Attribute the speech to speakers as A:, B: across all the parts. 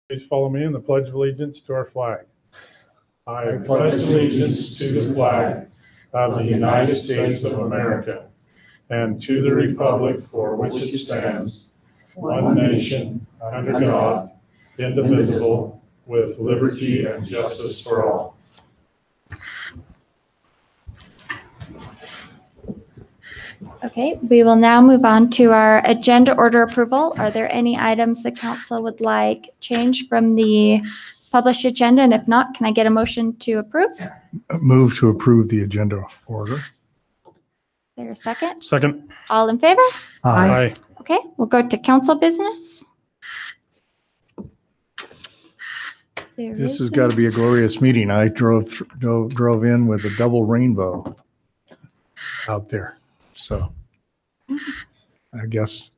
A: Please follow me in the Pledge of Allegiance to our flag. I pledge allegiance to the flag of the United States of America and to the republic for which it stands, one nation, under God, indivisible, with liberty and justice for all.
B: Okay, we will now move on to our agenda order approval. Are there any items the council would like changed from the published agenda? And if not, can I get a motion to approve?
C: Move to approve the agenda order.
B: Is there a second?
A: Second.
B: All in favor?
A: Aye.
B: Okay, we'll go to council business.
C: This has got to be a glorious meeting. I drove in with a double rainbow out there. So I guess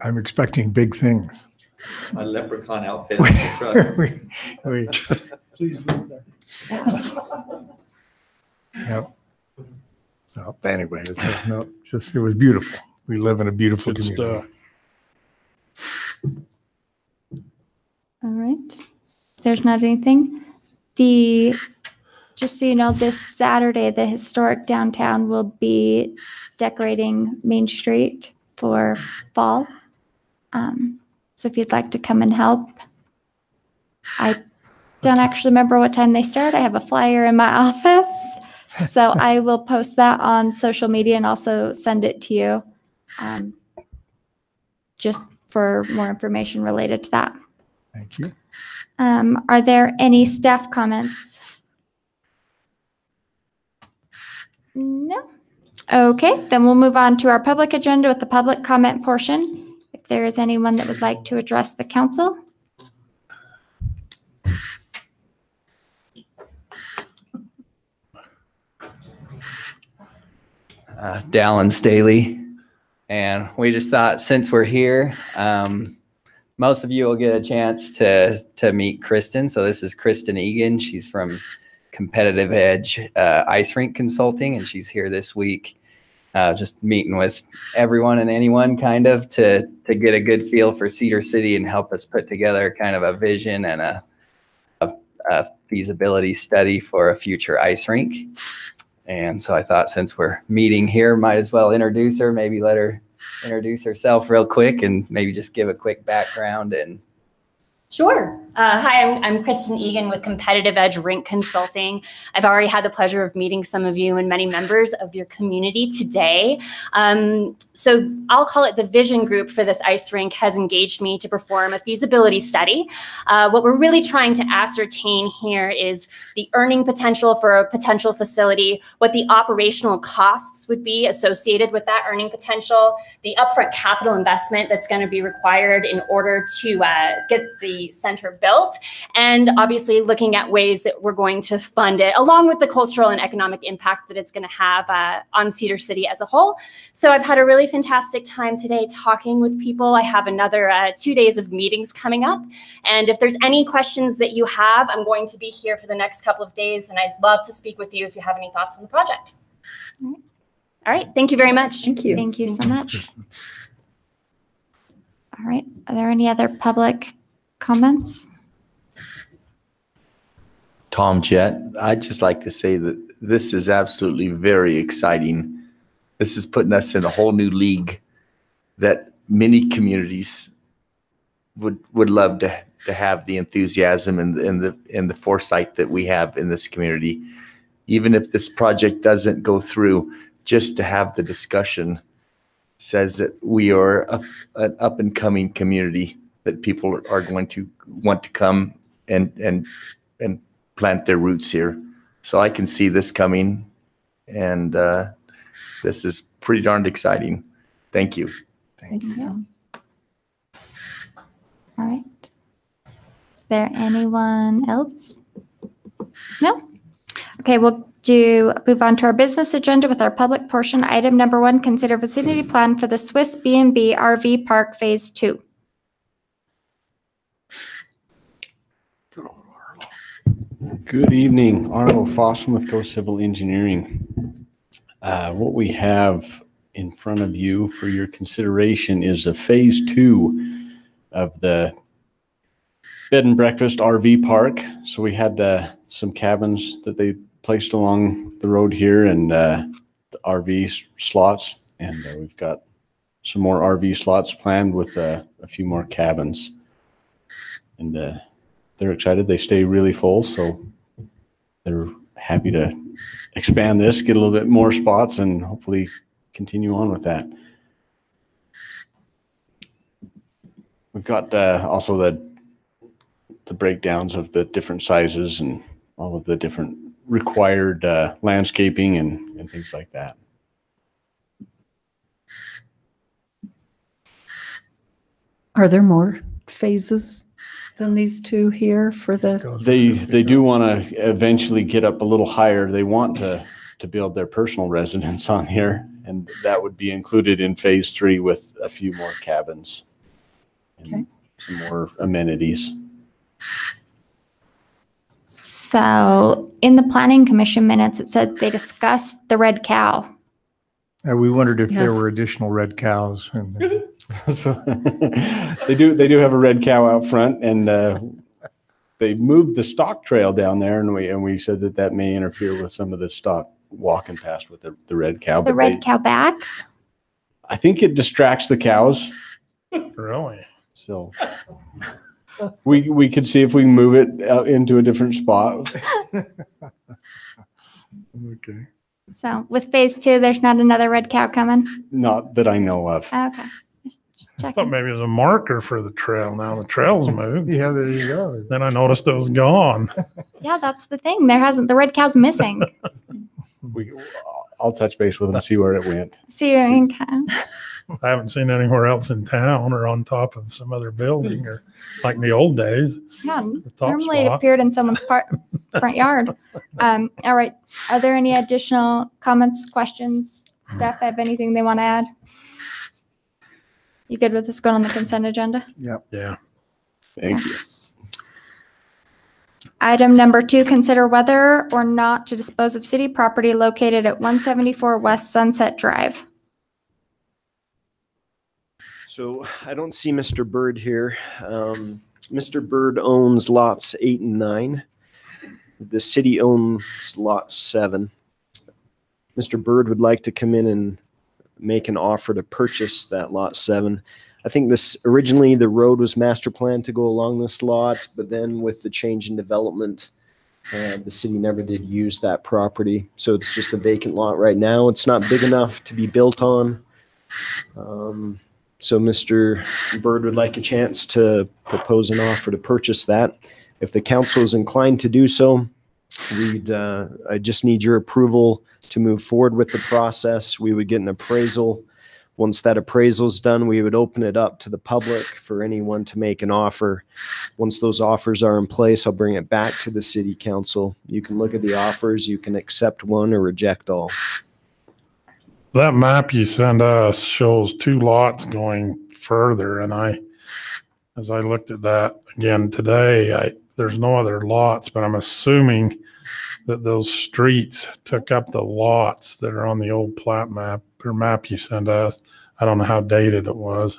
C: I'm expecting big things.
D: My leprechaun outfit on the truck.
A: Please leave that.
B: Yes.
C: Yep. So anyway, it was beautiful. We live in a beautiful community.
B: All right. If there's not anything. Just so you know, this Saturday, the historic downtown will be decorating Main Street for fall. So if you'd like to come and help, I don't actually remember what time they start. I have a flyer in my office. So I will post that on social media and also send it to you just for more information related to that.
C: Thank you.
B: Are there any staff comments? No. Okay, then we'll move on to our public agenda with the public comment portion. If there is anyone that would like to address the council.
D: Dallin Staley, and we just thought since we're here, most of you will get a chance to meet Kristen. So this is Kristen Egan. She's from Competitive Edge Ice Rink Consulting, and she's here this week just meeting with everyone and anyone kind of to get a good feel for Cedar City and help us put together kind of a vision and a feasibility study for a future ice rink. And so I thought since we're meeting here, might as well introduce her, maybe let her introduce herself real quick and maybe just give a quick background. And
E: Sure. Hi, I'm Kristen Egan with Competitive Edge Rink Consulting. I've already had the pleasure of meeting some of you and many members of your community today. So I'll call it the vision group for this ice rink has engaged me to perform a feasibility study. What we're really trying to ascertain here is the earning potential for a potential facility, what the operational costs would be associated with that earning potential, the upfront capital investment that's going to be required in order to get the center built, and obviously looking at ways that we're going to fund it, along with the cultural and economic impact that it's going to have on Cedar City as a whole. So I've had a really fantastic time today talking with people. I have another 2 days of meetings coming up, and if there's any questions that you have, I'm going to be here for the next couple of days, and I'd love to speak with you if you have any thoughts on the project. All right, thank you very much.
B: Thank you. Thank you so much. All right, are there any other public comments?
F: Tom Jett, I'd just like to say that this is absolutely very exciting. This is putting us in a whole new league that many communities would love to have the enthusiasm and the foresight that we have in this community. Even if this project doesn't go through, just to have the discussion says that we are an up and coming community, that people are going to want to come and plant their roots here. So I can see this coming, and this is pretty darned exciting. Thank you.
B: Thanks. All right. Is there anyone else? No? Okay, we'll move on to our business agenda with our public portion. Item number 1, consider vicinity plan for the Swiss B&B RV Park Phase 2.
G: Good evening, Arnold Fossum with Go Civil Engineering. What we have in front of you for your consideration is a phase 2 of the bed and breakfast RV park. So we had some cabins that they placed along the road here and the RV slots. And we've got some more RV slots planned with a few more cabins. And they're excited. They stay really full. So they're happy to expand this, get a little bit more spots, and hopefully continue on with that. We've got also the breakdowns of the different sizes and all of the different required landscaping and things like that.
H: Are there more phases than these two here for the?
G: They do want to eventually get up a little higher. They want to build their personal residence on here, and that would be included in phase 3 with a few more cabins. And some more amenities.
B: So in the planning commission minutes, it said they discussed the red cow.
C: We wondered if
H: Yeah.
C: there were additional red cows. And
G: So they do have a red cow out front, and they moved the stock trail down there, and we said that may interfere with some of the stock walking past with the red cow.
B: The red cow back.
G: I think it distracts the cows.
A: Really?
G: So we could see if we can move it out into a different spot.
C: okay.
B: So with phase 2, there's not another red cow coming.
G: Not that I know of.
B: Okay. Just
A: I thought
B: checking.
A: maybe it was a marker for the trail. Now the trail's moved.
C: Yeah, there you go.
A: Then I noticed it was gone.
B: Yeah, that's the thing. The red cow's missing.
G: I'll touch base with them, see where it went.
B: See you in
A: I haven't seen anywhere else in town or on top of some other building or like in the old days.
B: Yeah,
A: The top
B: normally it
A: spot.
B: appeared in someone's front yard. All right. Are there any additional comments, questions? Staff have anything they want to add? You good with this going on the consent agenda?
A: Yeah.
G: Thank you.
B: Item number 2, consider whether or not to dispose of city property located at 174 West Sunset Drive.
I: So I don't see Mr. Bird here. Mr. Bird owns lots 8 and 9. The city owns lot 7. Mr. Bird would like to come in and make an offer to purchase that lot 7. I think originally the road was master planned to go along this lot, but then with the change in development, the city never did use that property. So it's just a vacant lot right now. It's not big enough to be built on. So Mr. Bird would like a chance to propose an offer to purchase that. If the council is inclined to do so, I just need your approval to move forward with the process. We would get an appraisal. Once that appraisal is done, we would open it up to the public for anyone to make an offer. Once those offers are in place, I'll bring it back to the city council. You can look at the offers. You can accept one or reject all.
A: That map you sent us shows 2 lots going further. And as I looked at that again today, there's no other lots, but I'm assuming that those streets took up the lots that are on the old plat map or map you sent us. I don't know how dated it was,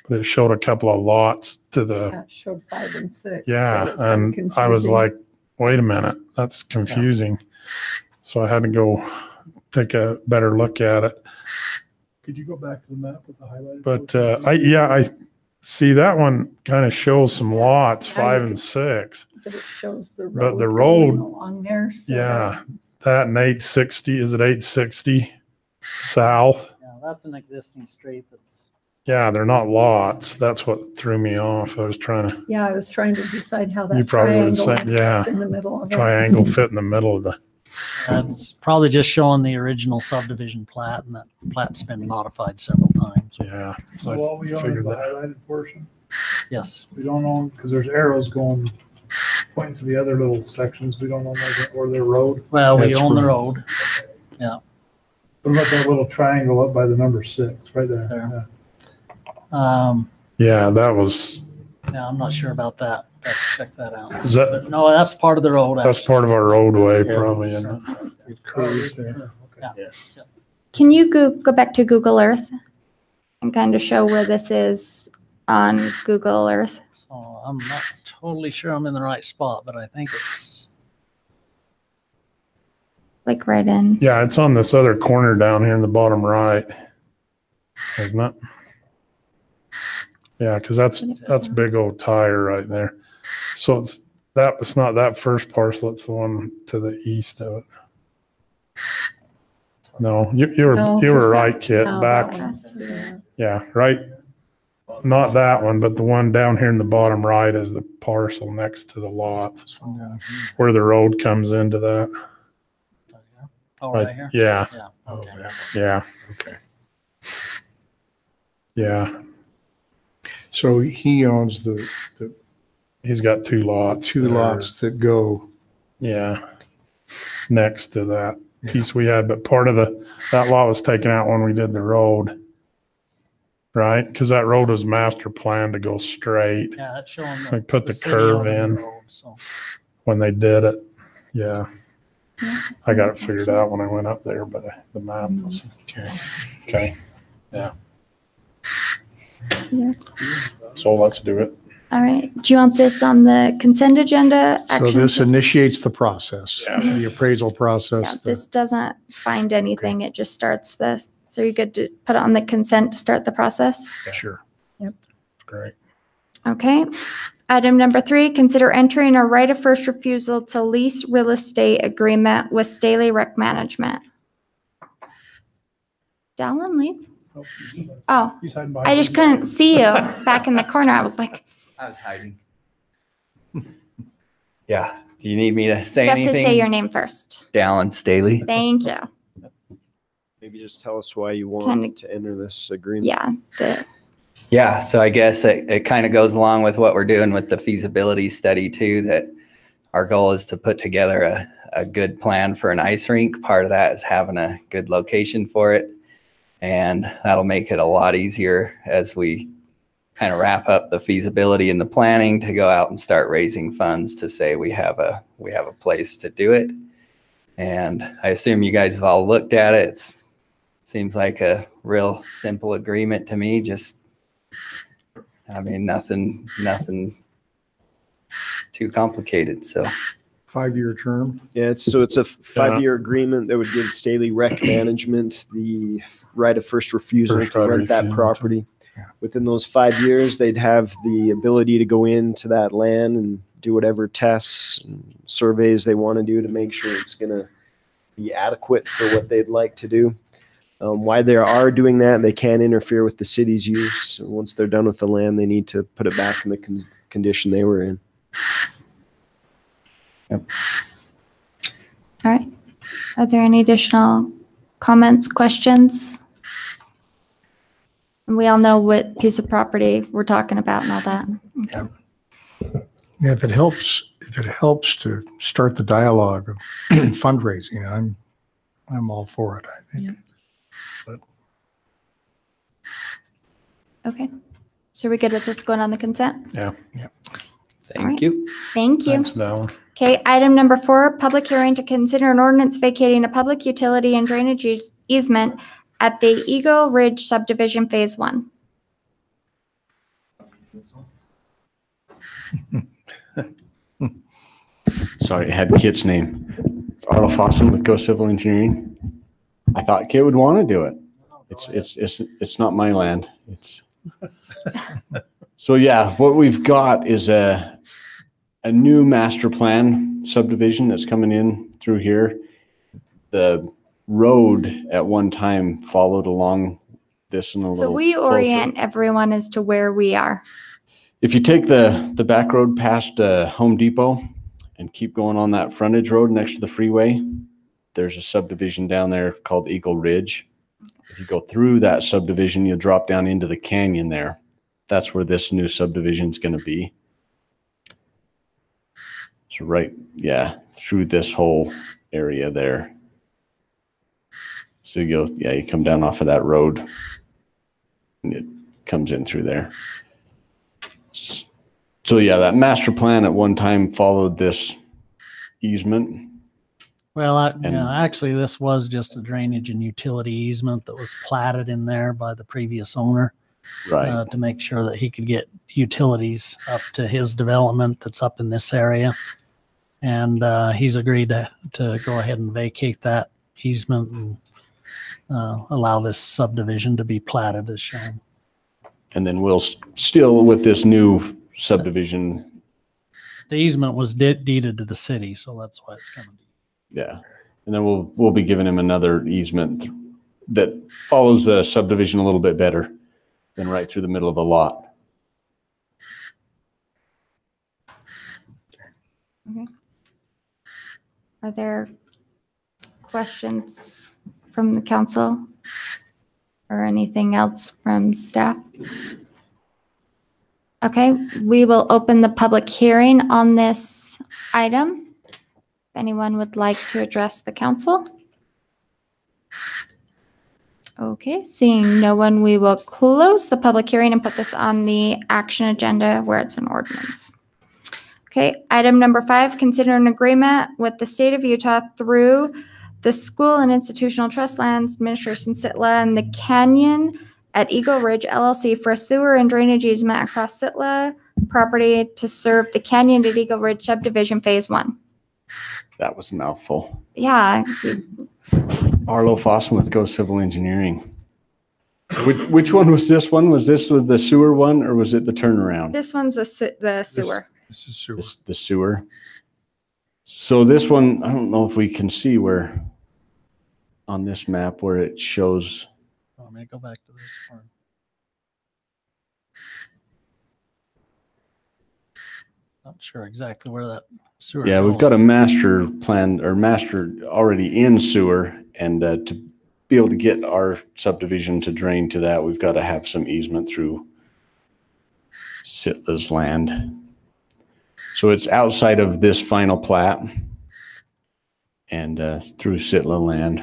A: but it showed a couple of lots to the,
H: That showed 5 and 6.
A: yeah.
H: so it's kinda
A: And I was
H: confusing.
A: like, wait a minute, that's confusing. So I had to go take a better look at it.
J: Could you go back to the map with the highlighted?
A: But
J: portion?
A: I see that one kind of shows some lots, 5 and 6.
H: But it shows the road.
A: But the
H: going
A: road-
H: along there. So
A: Yeah, that and 860, is it 860 south?
J: Yeah, that's an existing street that's.
A: Yeah, they're not lots. That's what threw me off. I was trying to,
H: Yeah, I was trying to decide how
A: you
H: that
A: probably would
H: triangle
A: say, yeah,
H: in the middle of it.
A: triangle fit in the middle of the,
J: It's probably just showing the original subdivision plat, and that plat's been modified several times.
A: yeah.
K: So what we own
A: figured
K: is the
A: that.
K: highlighted portion.
J: Yes.
K: We don't own, because there's arrows going, pointing to the other little sections. We don't own those, or their road.
J: Well, we
A: That's
J: own the
A: road.
J: road.
K: What about that little triangle up by the number 6, right there?
J: There.
K: Yeah.
A: Yeah, that was,
J: Yeah, I'm not sure about that. Let's check that out.
A: is that,
J: But no, that's part of the road.
A: that's
J: actually.
A: part of our roadway probably, isn't it?
K: It curves there. Okay.
B: Can you go back to Google Earth and kind of show where this is on Google Earth.
J: So I'm not totally sure I'm in the right spot, but I think it's
B: Like right in.
A: Yeah, it's on this other corner down here in the bottom right, isn't it? Yeah, because that's big old tire right there. So it's not that first parcel, it's the one to the east of it. No, you were right, Kit. Back, yeah, right. Not that one, but the one down here in the bottom right is the parcel next to the lot, where the road comes into that.
J: oh, right here.
A: Yeah,
J: Yeah.
C: Oh,
J: Okay.
A: yeah,
C: Okay.
A: yeah.
C: So he owns the
A: He's got two lots.
C: two
A: there.
C: lots that go,
A: Yeah, next to that piece we had, but part of that lot was taken out when we did the road, right? Because that road was master planned to go straight
J: Yeah, it's showing
A: They put the
J: city
A: curve
J: owning the
A: in.
J: road, so.
A: when they did it. Yeah, I got it figured out when I went up there, but the map was okay. Yeah. So let's do it.
B: All right. Do you want this on the consent agenda?
C: so
B: Action
C: this
B: plan?
C: initiates the process,
A: Yeah.
C: the appraisal
B: Yeah,
C: process.
B: this doesn't find anything. It just starts the, so you're good to put it on the consent to start the process?
C: Sure.
A: Great.
B: Okay. Item number 3, consider entering a right of first refusal to lease real estate agreement with Staley Rec Management. Dallin, leave? Oh,
K: He's hiding behind
B: I just
K: his-
B: couldn't see you back in the corner. I was like,
D: I was hiding. Yeah. Do you need me to say
B: you have
D: anything?
B: to say your name first.
D: Dallin Staley.
B: Thank you.
I: Maybe just tell us why you
B: Kinda-
I: want to enter this agreement.
B: Yeah.
D: Yeah, so I guess it kind of goes along with what we're doing with the feasibility study too, that our goal is to put together a good plan for an ice rink. Part of that is having a good location for it. And that'll make it a lot easier as we kind of wrap up the feasibility and the planning to go out and start raising funds to say we have a place to do it. And I assume you guys have all looked at it. It seems like a real simple agreement to me. Just, I mean, nothing too complicated. So
C: 5-year term.
I: Yeah, it's a 5-year agreement that would give Staley Rec Management the right of first refusal
A: First
I: to
A: right of
I: rent that
A: refusal.
I: property.
C: Yeah.
I: Within those 5 years, they'd have the ability to go into that land and do whatever tests and surveys they want to do to make sure it's going to be adequate for what they'd like to do. Why they are doing that, they can't interfere with the city's use. Once they're done with the land, they need to put it back in the condition they were in.
B: All right. Are there any additional comments, questions? And we all know what piece of property we're talking about and all that.
C: Yeah, if it helps to start the dialogue of fundraising, I'm all for it, I think.
B: Okay. So we're good with this going on the consent?
A: Yeah.
B: All right.
D: thank you.
B: Thank you.
A: Thanks, Dallin.
B: Okay, item number 4, public hearing to consider an ordinance vacating a public utility and drainage easement at the Eagle Ridge subdivision phase 1.
G: Sorry, it had Kit's name. It's Arlo Fossen with Go Civil Engineering. I thought Kit would want to do it. It's not my land. So yeah, what we've got is a new master plan subdivision that's coming in through here. The road at one time followed along this and a little
B: So we
G: closer.
B: orient everyone as to where we are.
G: If you take the back road past Home Depot and keep going on that frontage road next to the freeway, there's a subdivision down there called Eagle Ridge. If you go through that subdivision, you'll drop down into the canyon there. That's where this new subdivision is going to be. So right, yeah, through this whole area there. So you come down off of that road and it comes in through there. So yeah, that master plan at one time followed this easement.
J: Well, actually, this was just a drainage and utility easement that was platted in there by the previous owner.
G: Right.
J: to make sure that he could get utilities up to his development that's up in this area. And he's agreed to go ahead and vacate that easement and allow this subdivision to be platted as shown.
G: And then we'll still, with this new subdivision,
J: The easement was deeded to the city, so that's why it's coming.
G: yeah. And then we'll be giving him another easement that follows the subdivision a little bit better than right through the middle of the lot.
B: Okay. Are there questions from the council or anything else from staff? Okay, we will open the public hearing on this item. If anyone would like to address the council. Okay, seeing no one, we will close the public hearing and put this on the action agenda where it's an ordinance. Okay, item number 5, consider an agreement with the state of Utah through the School and Institutional Trust Lands Administration, Sitla, and the Canyon at Eagle Ridge LLC for a sewer and drainage easement across Sitla property to serve the Canyon at Eagle Ridge subdivision phase 1.
G: That was a mouthful.
B: Yeah,
G: Arlo Fossum with Go Civil Engineering. Which one was this one? Was this with the sewer one, or was it the turnaround?
B: this one's the sewer.
C: This is sewer.
G: The sewer. So this one, I don't know if we can see where on this map where it shows.
J: Oh, I'm going to go back to this part. Not sure exactly where that sewer
G: Yeah, we've
J: goes.
G: got a master plan or master already in sewer, and to be able to get our subdivision to drain to that, we've got to have some easement through Sitla's land. So it's outside of this final plat and through Sitla land.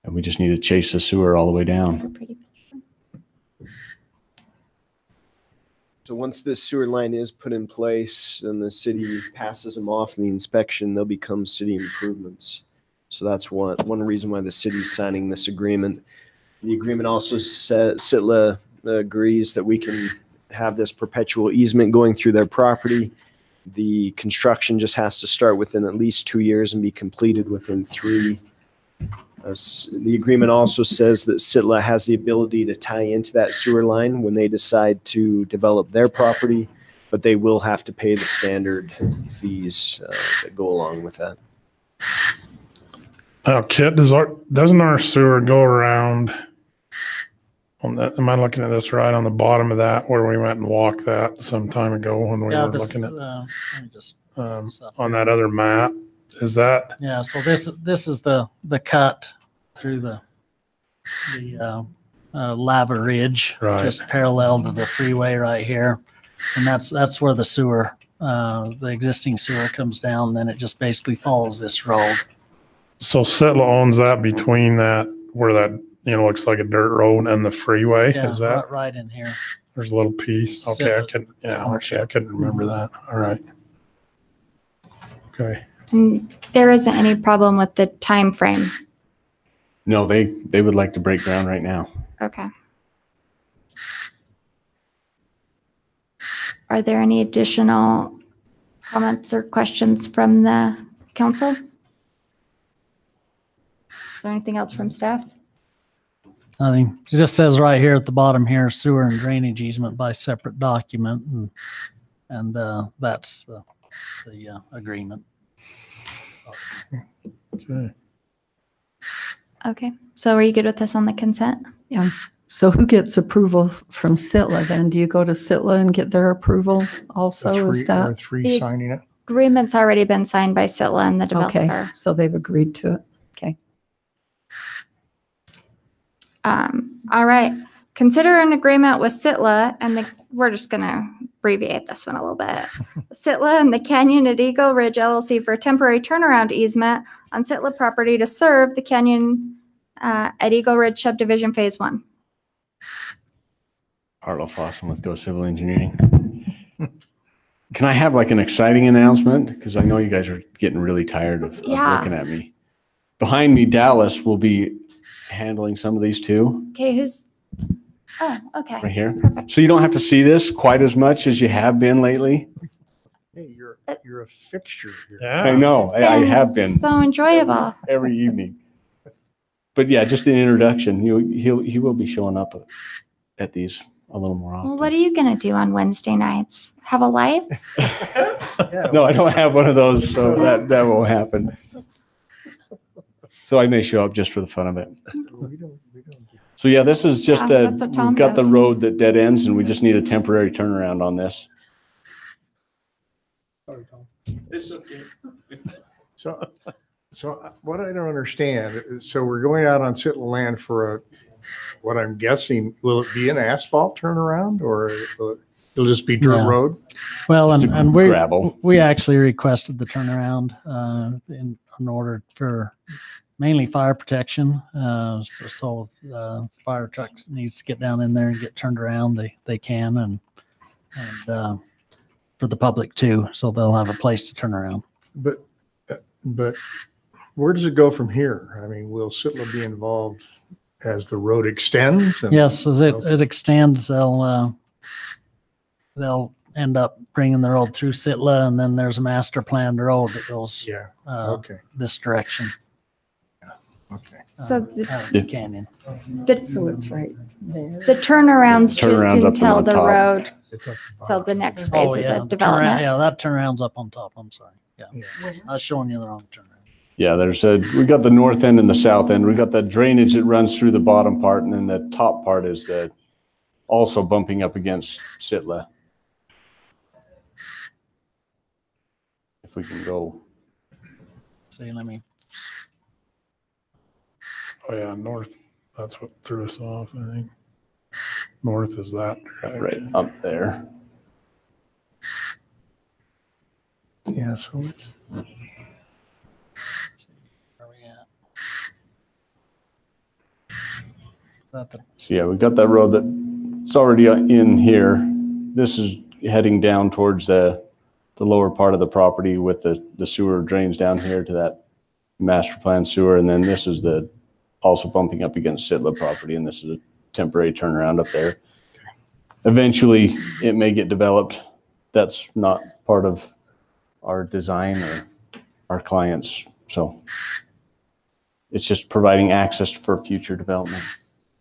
G: And we just need to chase the sewer all the way down.
I: So once this sewer line is put in place and the city passes them off in the inspection, they'll become city improvements. So that's one reason why the city's signing this agreement. The agreement also says Sitla agrees that we can have this perpetual easement going through their property. The construction just has to start within at least 2 years and be completed within 3. The agreement also says that Sitla has the ability to tie into that sewer line when they decide to develop their property, but they will have to pay the standard fees that go along with that.
A: Kit, doesn't our sewer go around on that? Am I looking at this right on the bottom of that where we went and walked that some time ago when we were looking at
J: let me just
A: on that other map? Is that?
J: Yeah, so this is the cut through the lava ridge,
A: Right.
J: just parallel to the freeway right here, and that's where the sewer, the existing sewer comes down. Then it just basically follows this road.
A: So Sitla owns that between that where that looks like a dirt road and the freeway.
J: Yeah,
A: Is that
J: right in here?
A: there's a little piece? Okay,
J: Sitla.
A: I couldn't remember that. All right. Okay.
B: And there isn't any problem with the time frame.
G: No, they would like to break ground right now.
B: Okay. Are there any additional comments or questions from the council? Is there anything else from staff?
J: I mean, it just says right here at the bottom here, sewer and drainage easement by separate document, and that's the agreement.
A: Okay.
B: Okay, so are you good with this on the consent?
H: Yeah. So who gets approval from Sitla then? Do you go to Sitla and get their approval also? Is
C: Are
H: that?
C: three signing it?
B: Agreement's already been signed by Sitla and the
H: Okay,
B: developer.
H: so they've agreed to it. Okay.
B: All right. Consider an agreement with Sitla and we're just going to abbreviate this one a little bit. Sitla and the Canyon at Eagle Ridge LLC for a temporary turnaround easement on Sitla property to serve the Canyon at Eagle Ridge subdivision phase 1.
G: Arlo Fossum with Go Civil Engineering. Can I have like an exciting announcement? Because I know you guys are getting really tired of looking at me. Behind me, Dallas will be handling some of these too.
B: Okay, who's Oh, okay.
G: right here.
B: Perfect.
G: So you don't have to see this quite as much as you have been lately.
C: Hey, you're a fixture here.
A: Yeah.
G: I know,
B: It's
G: I have been
B: so enjoyable.
G: every evening. But yeah, just an introduction. He will be showing up at these a little more often.
B: Well, what are you gonna do on Wednesday nights? Have a life?
C: Yeah,
G: No, I don't have one of those, so that won't happen. So I may show up just for the fun of it.
C: we don't
G: So yeah, this is just
B: Yeah, that's what Tom
G: we've got the
B: does.
G: road that dead ends, and we just need a temporary turnaround on this.
K: Sorry, Tom.
C: So what I don't understand is, so we're going out on Sitla land for what I'm guessing, will it be an asphalt turnaround or it'll just be dirt
J: No.
C: road?
J: Well,
G: Just
J: and,
G: a
J: and
G: gravel.
J: we actually requested the turnaround in order for mainly fire protection. So fire trucks needs to get down in there and get turned around. They can, and for the public too, so they'll have a place to turn around.
C: But where does it go from here? I mean, will Sitla be involved as the road extends? And-
J: Yes, as it extends, they'll end up bringing the road through Sitla, and then there's a master planned road that goes
C: Yeah, okay,
J: this direction.
C: okay.
B: So
J: out of the canyon.
H: So it's right there.
B: the turnaround's
G: The turnaround's
B: just
G: up and
B: until
G: on
B: the
G: top.
B: road,
C: It's up the
B: till
C: bottom.
B: the next phase
J: Oh,
B: of
J: yeah,
B: the
J: the
B: development.
J: yeah, that turnaround's up on top. I'm sorry. Yeah,
C: Yeah.
J: I was showing you the wrong turnaround.
G: Yeah, we got the north end and the south end. We got the drainage that runs through the bottom part, and then the top part is also bumping up against Sitla. If we can go.
J: See, let me.
A: Oh yeah, north. That's what threw us off, I think. North is that.
G: Right up there.
C: Yeah, so it's,
J: Where we at? That the
G: So yeah, we got that road that's already in here. This is heading down towards the lower part of the property with the sewer drains down here to that master plan sewer. And then this is also bumping up against Sitla property. And this is a temporary turnaround up there. Eventually it may get developed. That's not part of our design or our clients. So it's just providing access for future development.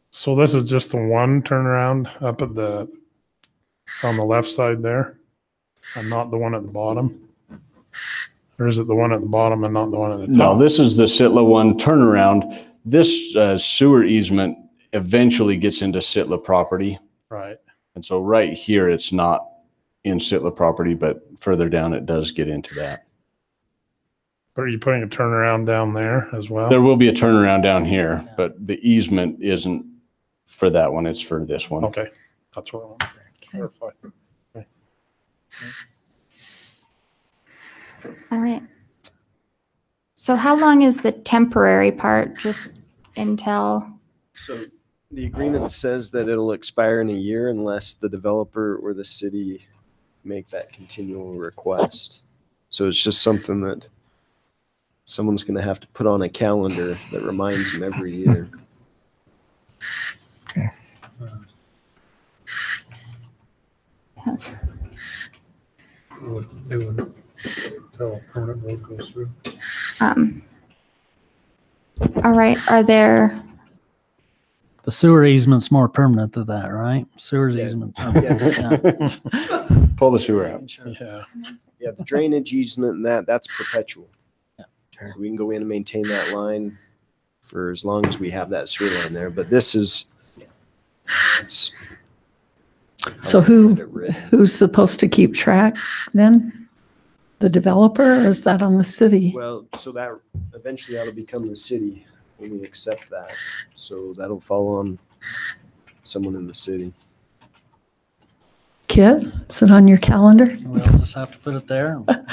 A: So this is just the one turnaround up on the left side there, and not the one at the bottom? Or is it the one at the bottom and not the one at the top?
G: No, this is the Sitla one turnaround. This sewer easement eventually gets into Sitla property.
A: Right.
G: And so right here, it's not in Sitla property, but further down, it does get into that.
A: But are you putting a turnaround down there as well?
G: There will be a turnaround down here, but the easement isn't for that one. It's for this one.
A: Okay, that's what I want to clarify. Okay.
B: All right. So how long is the temporary part, just until?
I: So the agreement says that it'll expire in a year unless the developer or the city make that continual request. So it's just something that someone's going to have to put on a calendar that reminds them every year.
C: okay.
K: They would tell a permanent road goes through.
B: All right, are there,
J: The sewer easement's more permanent than that, right? Sewer's
I: Yeah.
J: easement.
G: Pull the sewer out.
A: Yeah.
I: Yeah, the drainage easement and that's perpetual.
J: Yeah.
I: So we can go in and maintain that line for as long as we have that sewer line there. But this is, it's.
H: So who's supposed to keep track then? The developer, or is that on the city?
I: Well, so that eventually that'll become the city when we accept that. So that'll fall on someone in the city.
H: Kit, is it on your calendar?
J: We'll just have to put it there. And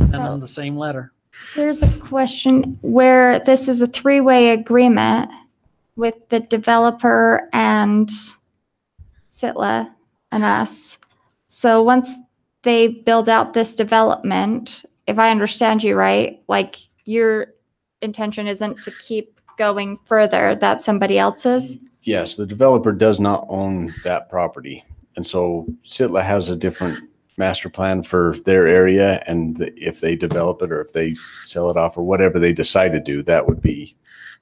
J: send them the same letter.
B: there's a question where this is a three-way agreement with the developer and Sitla and us. So once they build out this development, if I understand you right, like your intention isn't to keep going further, that's somebody else's?
G: Yes, the developer does not own that property. And so Sitla has a different master plan for their area. And if they develop it or if they sell it off or whatever they decide to do, that would be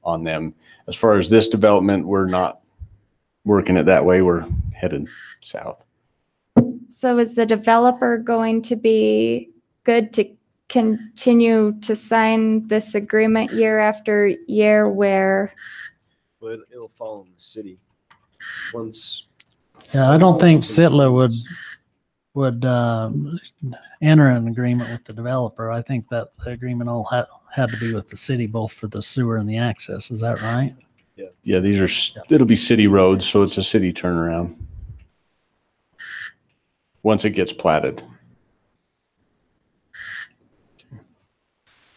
G: on them. As far as this development, we're not working it that way. We're headed south.
B: So is the developer going to be good to continue to sign this agreement year after year where?
I: Well, it'll fall on the city. Once.
J: Yeah, I don't think Sitla would enter an agreement with the developer. I think that the agreement all had to be with the city, both for the sewer and the access. Is that right?
G: Yeah, it'll be city roads, so it's a city turnaround. Once it gets platted.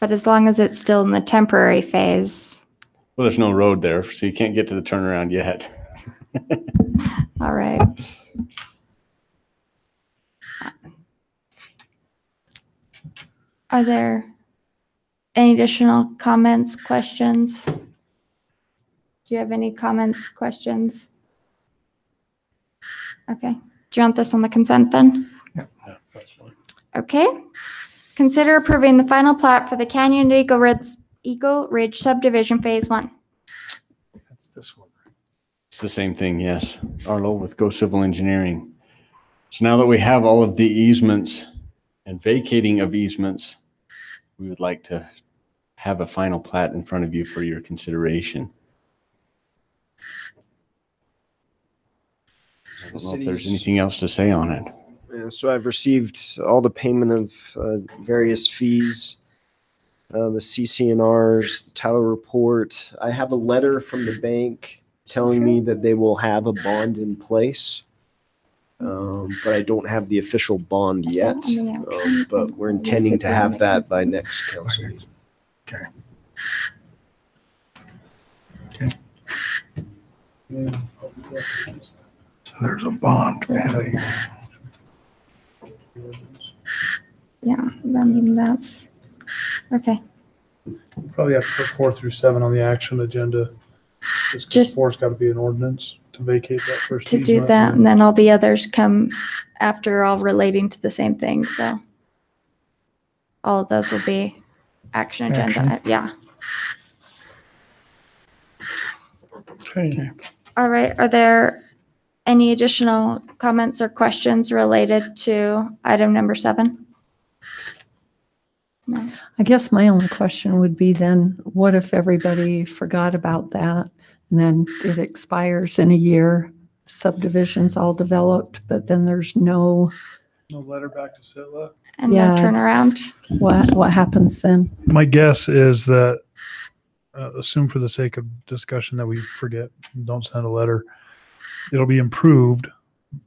B: But as long as it's still in the temporary phase.
G: Well, there's no road there, so you can't get to the turnaround yet.
B: All right. Are there any additional comments, questions? Do you have any comments, questions? Okay. Do you want this on the consent then?
C: Yeah,
A: that's fine.
B: Okay. Consider approving the final plat for the Canyon Eagle Ridge subdivision phase 1.
C: that's this one.
G: It's the same thing, yes. Arlo with Go Civil Engineering. So now that we have all of the easements and vacating of easements, we would like to have a final plat in front of you for your consideration. I don't know if there's anything else to say on it.
I: So I've received all the payment of various fees, the CC&Rs, the title report. I have a letter from the bank telling me that they will have a bond in place, but I don't have the official bond yet. But we're intending to have that by next council meeting.
C: Okay. So there's a bond.
B: Yeah, I mean, that's, okay.
K: Probably have to put 4 through 7 on the action agenda.
B: Just
K: 4's got to be an ordinance to vacate that first
B: to do
K: easement.
B: that, and then all the others come after, all relating to the same thing, so. All of those will be action agenda, yeah.
C: Okay.
B: All right, are there any additional comments or questions related to item number 7? No.
H: I guess my only question would be then, what if everybody forgot about that and then it expires in a year, subdivision's all developed, but then there's no
K: letter back to Sitla.
B: And no turnaround?
H: What happens then?
K: My guess is that, assume for the sake of discussion that we forget, don't send a letter. It'll be improved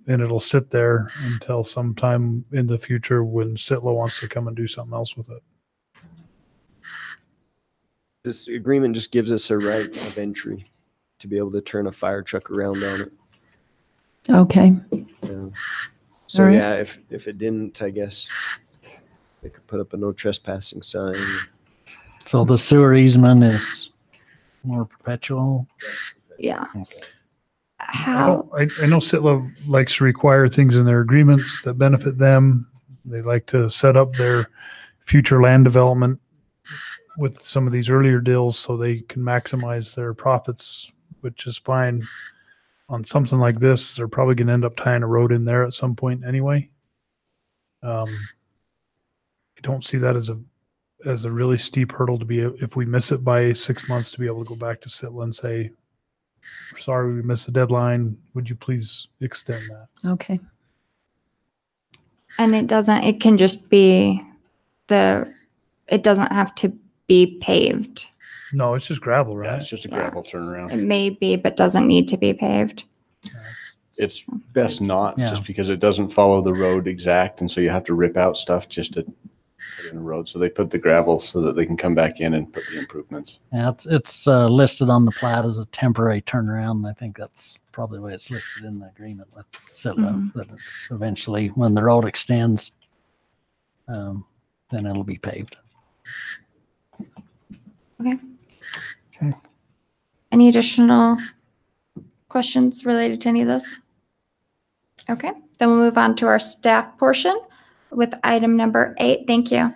K: and it'll sit there until sometime in the future when Sitla wants to come and do something else with it.
I: This agreement just gives us a right of entry to be able to turn a fire truck around on it.
H: Okay.
I: So
H: All right.
I: yeah, if it didn't, I guess they could put up a no trespassing sign.
J: So the sewer easement is more perpetual?
B: Yeah.
J: Okay.
B: How?
K: I know Sitla likes to require things in their agreements that benefit them. They like to set up their future land development with some of these earlier deals so they can maximize their profits, which is fine. On something like this, they're probably going to end up tying a road in there at some point anyway. I don't see that as a really steep hurdle to be, if we miss it by 6 months, to be able to go back to Sitla and say, sorry, we missed the deadline. Would you please extend that?
H: Okay.
B: And it can just be it doesn't have to be paved.
K: No, it's just gravel, right?
G: Yeah, it's just a gravel turnaround.
B: It may be, but doesn't need to be paved.
G: It's best not,
J: Yeah.
G: just because it doesn't follow the road exact, and so you have to rip out stuff just to put in the road. So they put the gravel so that they can come back in and put the improvements.
J: Yeah, it's listed on the plat as a temporary turnaround. And I think that's probably the way it's listed in the agreement with Sitla, that it's eventually, when the road extends, then it'll be paved.
B: Okay.
C: Okay.
B: Any additional questions related to any of this? Okay, then we'll move on to our staff portion with item number 8. Thank you.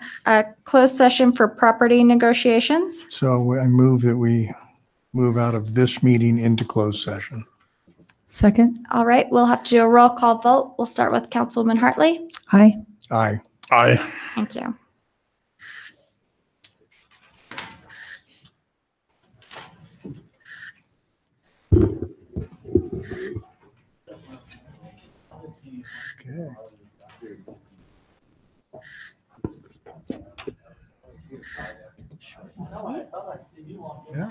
B: Closed session for property negotiations.
C: So I move that we move out of this meeting into closed session.
H: Second?
B: All right, we'll have to do a roll call vote. We'll start with Councilwoman Hartley.
H: Aye.
C: Aye.
K: Aye.
B: Thank you.
C: Okay. Yeah.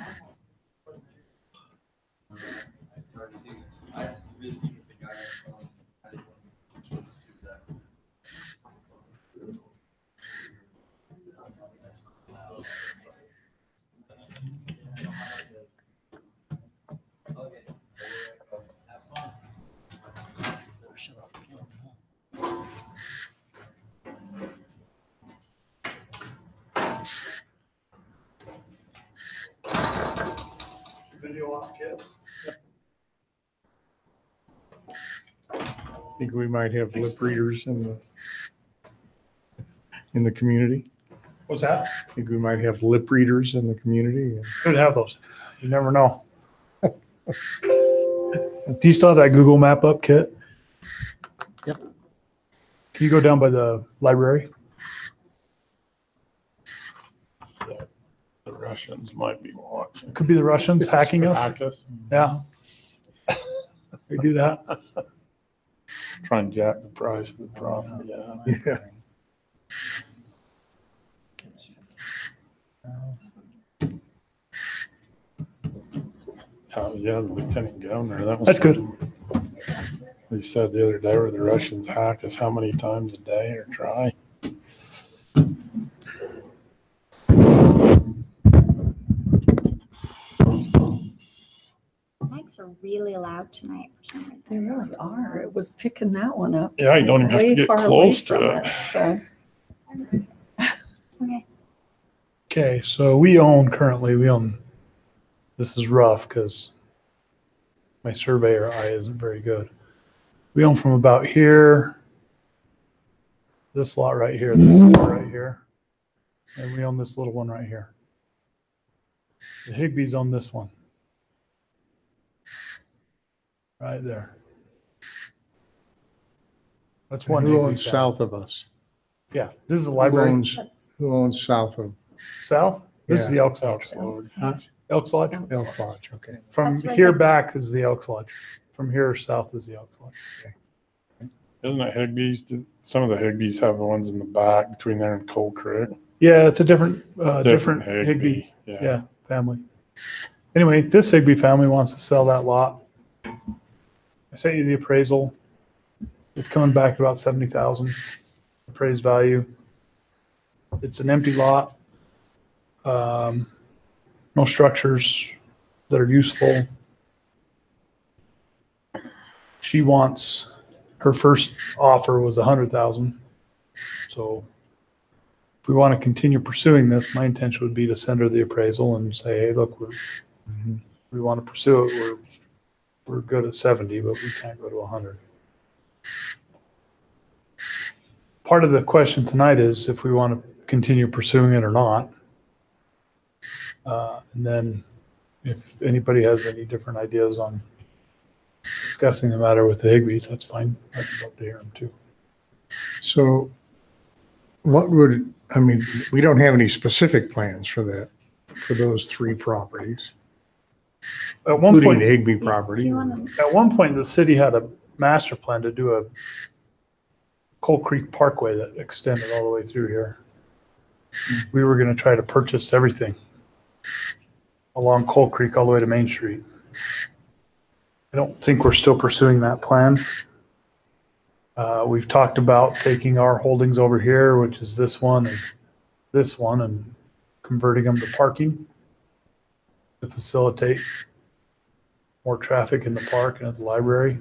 K: Video off, kid.
C: I think we might have lip readers in the community.
K: What's that?
C: I think we might have lip readers in the community.
K: Could have those. You never know. Do you still have that Google map up, Kit?
J: Yep.
K: Can you go down by the library?
A: The Russians might be watching.
K: It could be the Russians hacking us.
A: Hack us.
K: Yeah. We do that.
A: Try and jack the price of the property. Yeah.
C: Yeah.
A: Yeah, the lieutenant governor. That was
K: That's good.
A: He said the other day where the Russians hack us how many times a day or try.
B: Mics are really loud tonight for some reason.
H: They really are. It was picking that one up.
A: Yeah, you don't even have to
H: Way
A: get
H: far away
A: close
H: from
A: to it.
H: So
B: Okay.
K: Okay, so currently we own, this is rough because my surveyor eye isn't very good. We own from about here, this lot right here, this lot right here, and we own this little one right here. The Higbees own this one. Right there. That's one.
C: Who
K: Higbee
C: owns
K: family.
C: south of us?
K: Yeah, this is the library.
C: Who owns south of
K: South? This is
C: Yeah.
K: the Elks Lodge.
C: Huh?
K: Elks Lodge.
C: Elk Lodge? Okay.
K: From
B: That's where
K: here
B: the-
K: back is the Elks Lodge. From here south is the Elks Lodge.
A: Isn't it Higbees? Some of the Higbees have the ones in the back between there and Cold Creek.
K: Yeah, it's a different Higbee. Yeah, family. Anyway, this Higbee family wants to sell that lot. I sent you the appraisal. It's coming back about 70,000 appraised value. It's an empty lot. No structures that are useful. She wants, her first offer was 100,000. So if we want to continue pursuing this, my intention would be to send her the appraisal and say, hey, look, we want to pursue it. We're good at 70, but we can't go to 100. Part of the question tonight is if we want to continue pursuing it or not. And then if anybody has any different ideas on discussing the matter with the Higbees, that's fine. I'd love to hear them too.
C: So we don't have any specific plans for that, for those three properties,
K: At one
C: including
K: point,
C: the Higbee property.
K: At one point, the city had a master plan to do a Coal Creek Parkway that extended all the way through here. We were going to try to purchase everything along Coal Creek all the way to Main Street. I don't think we're still pursuing that plan. We've talked about taking our holdings over here, which is this one and converting them to parking to facilitate more traffic in the park and at the library.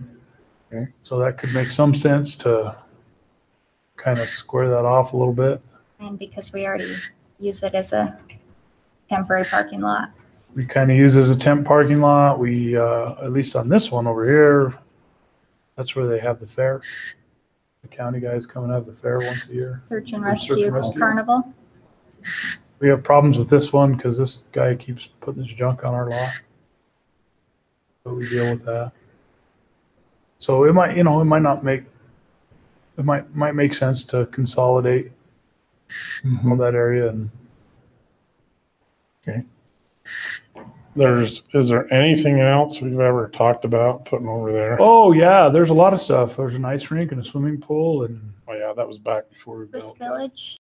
C: Okay.
K: So that could make some sense to kind of square that off a little bit.
B: And because we already use it as a temporary parking lot.
K: we kind of use as a temp parking lot. We, at least on this one over here, that's where they have the fair. The county guys come and have the fair once a year.
B: Search and
K: Search and
B: rescue
K: rescue.
B: carnival.
K: We have problems with this one because this guy keeps putting his junk on our lot. So we deal with that. So it might, it might not make, it might make sense to consolidate all that area and.
C: Okay.
A: Is there anything else we've ever talked about putting over there?
K: Oh yeah, there's a lot of stuff. There's an ice rink and a swimming pool and.
A: Oh yeah, that was back before we
B: Swiss
A: built.
B: Village.